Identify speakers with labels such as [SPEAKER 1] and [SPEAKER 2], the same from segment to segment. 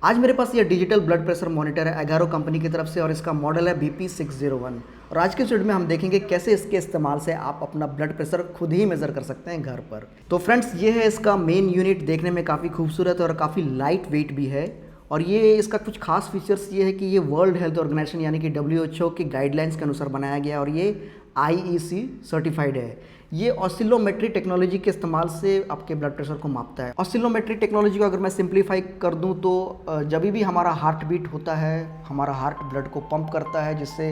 [SPEAKER 1] आज मेरे पास ये डिजिटल ब्लड प्रेशर मॉनिटर है एगारो कंपनी की तरफ से और इसका मॉडल है BP601। और आज के वीडियो में हम देखेंगे कैसे इसके इस्तेमाल से आप अपना ब्लड प्रेशर खुद ही मेज़र कर सकते हैं घर पर। तो फ्रेंड्स, ये है इसका मेन यूनिट। देखने में काफ़ी खूबसूरत और काफ़ी लाइट वेट भी है। और ये इसका कुछ खास फीचर्स ये है कि ये वर्ल्ड हेल्थ ऑर्गेनाइजेशन यानी कि WHO की गाइडलाइंस के अनुसार बनाया गया है और ये IEC सर्टिफाइड है। ये ऑसिलोमेट्री टेक्नोलॉजी के इस्तेमाल से आपके ब्लड प्रेशर को मापता है। ऑसिलोमेट्री टेक्नोलॉजी को अगर मैं सिंप्लीफाई कर दूं तो जब भी हमारा हार्ट बीट होता है, हमारा हार्ट ब्लड को पंप करता है, जिससे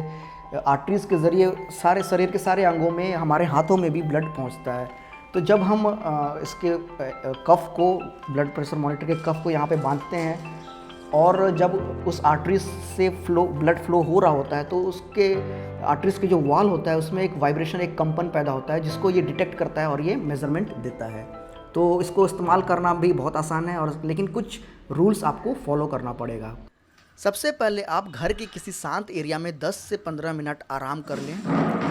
[SPEAKER 1] आर्टरीज के ज़रिए सारे शरीर के सारे अंगों में, हमारे हाथों में भी ब्लड पहुंचता है। तो जब हम इसके कफ को, ब्लड प्रेशर मॉनिटर के कफ को यहाँ पे बांधते हैं और जब उस आर्टरीज से ब्लड फ्लो हो रहा होता है तो उसके आर्टरीज के जो वॉल होता है उसमें एक वाइब्रेशन, एक कंपन पैदा होता है जिसको ये डिटेक्ट करता है और ये मेजरमेंट देता है। तो इसको इस्तेमाल करना भी बहुत आसान है और लेकिन कुछ रूल्स आपको फॉलो करना पड़ेगा। सबसे पहले आप घर के किसी शांत एरिया में 10 से 15 मिनट आराम कर लें।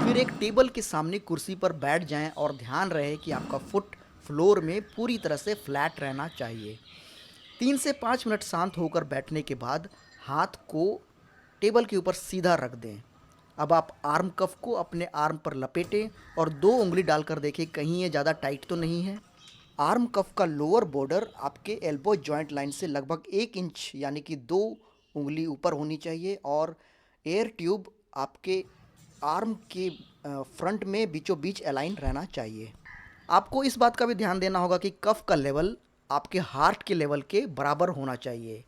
[SPEAKER 1] फिर एक टेबल के सामने कुर्सी पर बैठ जाएं और ध्यान रहे कि आपका फुट फ्लोर में पूरी तरह से फ्लैट रहना चाहिए। 3 से 5 मिनट शांत होकर बैठने के बाद हाथ को टेबल के ऊपर सीधा रख दें। अब आप आर्म कफ को अपने आर्म पर लपेटें और 2 उंगली डालकर देखें कहीं ये ज़्यादा टाइट तो नहीं है। आर्म कफ का लोअर बॉर्डर आपके एल्बो जॉइंट लाइन से लगभग 1 इंच यानी कि 2 उंगली ऊपर होनी चाहिए और एयर ट्यूब आपके आर्म के फ्रंट में बीचों बीच अलाइन रहना चाहिए। आपको इस बात का भी ध्यान देना होगा कि कफ का लेवल आपके हार्ट के लेवल के बराबर होना चाहिए।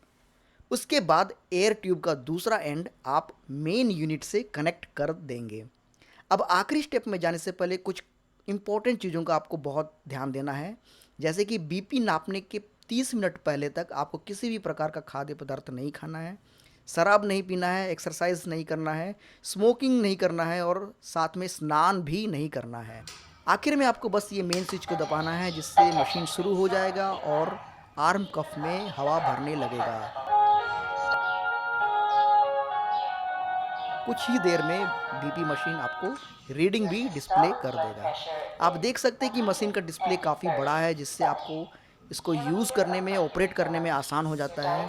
[SPEAKER 1] उसके बाद एयर ट्यूब का दूसरा एंड आप मेन यूनिट से कनेक्ट कर देंगे। अब आखिरी स्टेप में जाने से पहले कुछ इंपॉर्टेंट चीज़ों का आपको बहुत ध्यान देना है, जैसे कि BP नापने के 30 मिनट पहले तक आपको किसी भी प्रकार का खाद्य पदार्थ नहीं खाना है, शराब नहीं पीना है, एक्सरसाइज नहीं करना है, स्मोकिंग नहीं करना है और साथ में स्नान भी नहीं करना है। आखिर में आपको बस ये मेन स्विच को दबाना है जिससे मशीन शुरू हो जाएगा और आर्म कफ में हवा भरने लगेगा। कुछ ही देर में BP मशीन आपको रीडिंग भी डिस्प्ले कर देगा। आप देख सकते हैं कि मशीन का डिस्प्ले काफ़ी बड़ा है जिससे आपको इसको यूज़ करने में, ऑपरेट करने में आसान हो जाता है।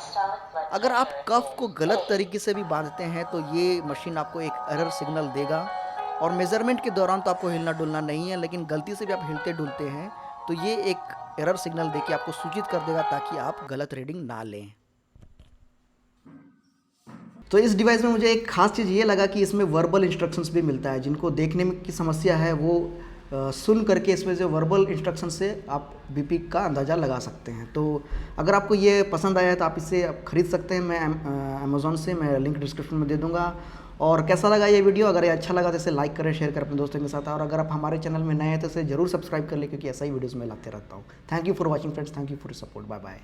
[SPEAKER 1] अगर आप कफ को गलत तरीके से भी बांधते हैं तो ये मशीन आपको एक एरर सिग्नल देगा और मेज़रमेंट के दौरान तो आपको हिलना डुलना नहीं है, लेकिन गलती से भी आप हिलते डुलते हैं तो ये एक एरर सिग्नल देके आपको सूचित कर देगा ताकि आप गलत रीडिंग ना लें। तो इस डिवाइस में मुझे एक ख़ास चीज़ ये लगा कि इसमें वर्बल इंस्ट्रक्शंस भी मिलता है। जिनको देखने में की समस्या है वो सुन करके इसमें जो वर्बल इंस्ट्रक्शन से आप BP का अंदाज़ा लगा सकते हैं। तो अगर आपको ये पसंद आया है तो आप इसे ख़रीद सकते हैं। मैं अमेज़ॉन से, मैं लिंक डिस्क्रिप्शन में दे दूँगा। और कैसा लगा ये वीडियो? अगर ये अच्छा लगा तो इसे लाइक करें, शेयर करें अपने दोस्तों के साथ। और अगर आप हमारे चैनल में नए हैं तो इसे ज़रूर सब्सक्राइब कर लें क्योंकि ऐसा ही वीडियोज़ मैं लाते रहता हूँ। Thank you for watching friends, thank you for support, bye bye.